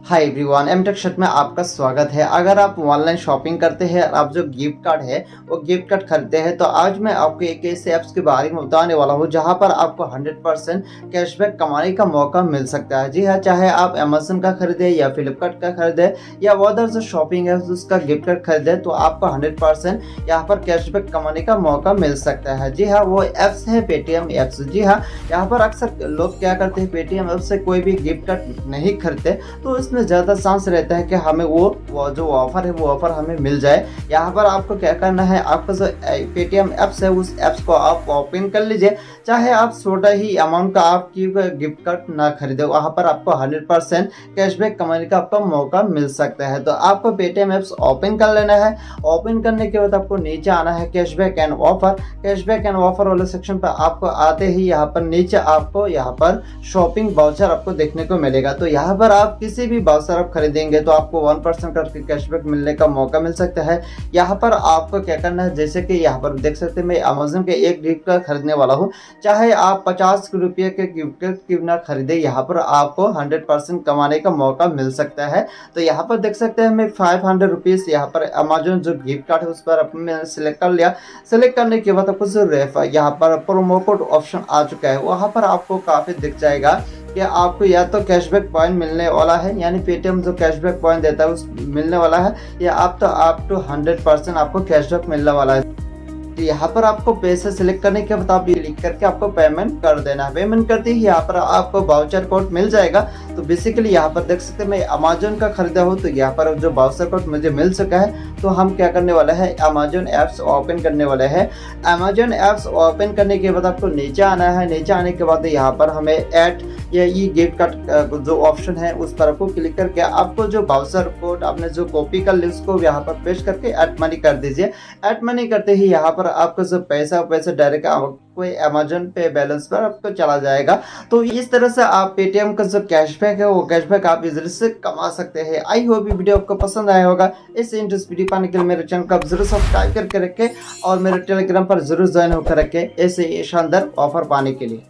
हाय everyone, M tech short में आपका स्वागत है। अगर आप ऑनलाइन शॉपिंग करते हैं और आप जो गिफ्ट कार्ड है वो गिफ्ट कार्ड खरीदते हैं तो आज मैं आपको एक ऐसे ऐप्स के बारे में बताने वाला हूँ जहाँ पर आपको 100% कैशबैक कमाने का मौका मिल सकता है। जी हाँ, चाहे आप अमेजन का खरीदे या फ्लिपकार्ट का खरीदे या अदर जो शॉपिंग है उसका गिफ्ट कार्ड खरीदे तो आपको 100% यहाँ पर कैशबैक कमाने का मौका मिल सकता है। जी हाँ, वो ऐप्स है पेटीएम ऐप्स। जी हाँ, यहाँ पर अक्सर लोग क्या करते हैं, पेटीएम ऐप से कोई भी गिफ्ट कार्ड नहीं खरीदते तो इसमें ज़्यादा चांस रहता है कि हमें वो जो ऑफर है वो ऑफर हमें मिल जाए। यहाँ पर आपको क्या करना है, आपका जो पेटीएम ऐप्स है उस ऐप्स को आप ओपन कर लीजिए। चाहे आप छोटा ही अमाउंट का आपकी गिफ्ट कार्ड ना खरीदे, वहाँ पर आपको 100% कैशबैक कमाने का आपको मौका मिल सकता है। तो आपको पेटीएम ऐप्स ओपन कर लेना है। ओपन करने के बाद आपको नीचे आना है cashback and offer. Cashback and offer वाले सेक्शन पर आपको आते ही यहाँ पर नीचे आपको यहाँ पर शॉपिंग वाउचर आपको देखने को मिलेगा। तो यहाँ पर आप किसी भी वाउचर आप खरीदेंगे तो आपको 1% का कैशबैक मिलने का मौका मिल सकता है। यहाँ पर आपको क्या करना है, जैसे कि यहाँ पर देख सकते हैं मैं अमेजन के एक गिफ्ट कार्ड खरीदने वाला हूँ। चाहे आप 50 रुपये के गिफ्ट कार्ड क्यों ना खरीदे, यहाँ पर आपको 100% कमाने का मौका मिल सकता है। तो यहाँ पर देख सकते हैं मैं 500 रुपीज़ यहाँ पर अमेजन जो गिफ्ट कार्ड है उस पर मैंने सिलेक्ट कर लिया। सिलेक्ट करने के बाद आपको जो यहाँ पर प्रोमो कोड ऑप्शन आ चुका है, वहाँ पर आपको काफ़ी दिख जाएगा कि आपको या तो कैशबैक पॉइंट मिलने वाला है, यानी पेटीएम जो कैशबैक पॉइंट देता है उस मिलने वाला है, या आप तो 100% आपको कैशबैक मिलने वाला है। तो यहाँ पर आपको पैसे सिलेक्ट करने के बाद आप क्लिक करके आपको पेमेंट कर देना है। पेमेंट करते ही यहाँ पर आपको वाउचर कोड मिल जाएगा। तो बेसिकली यहाँ पर देख सकते हैं मैं अमेजन का खरीदा हूँ, तो यहाँ पर जो वाउचर कोड मुझे मिल चुका है। तो हम क्या करने वाले हैं, अमेजन ऐप्स ओपन करने वाले हैं। अमेजन ऐप्स ओपन करने के बाद आपको नीचे आना है। नीचे आने के बाद यहाँ पर हमें ऐड या ई गिफ्ट कार्ड जो ऑप्शन है उस पर आपको क्लिक करके आपको जो वाउचर कोड आपने जो कॉपी कर ली उसको यहाँ पर पेस्ट करके ऐड मनी कर दीजिए। ऐड मनी करते ही यहाँ पर आपको जो पैसा डायरेक्ट कोई अमेजन पे बैलेंस पर आपको चला जाएगा। तो इस तरह से आप पेटीएम का जो कैशबैक है वो कैशबैक आप इजीली से कमा सकते हैं। आई होप ये वीडियो आपको पसंद आया होगा। इस इंटरेस्ट वीडियो पाने के लिए मेरे चैनल को आप जरूर सब्सक्राइब करके रखें और मेरे टेलीग्राम पर जरूर ज्वाइन होकर रखें ऐसे शानदार ऑफर पाने के लिए।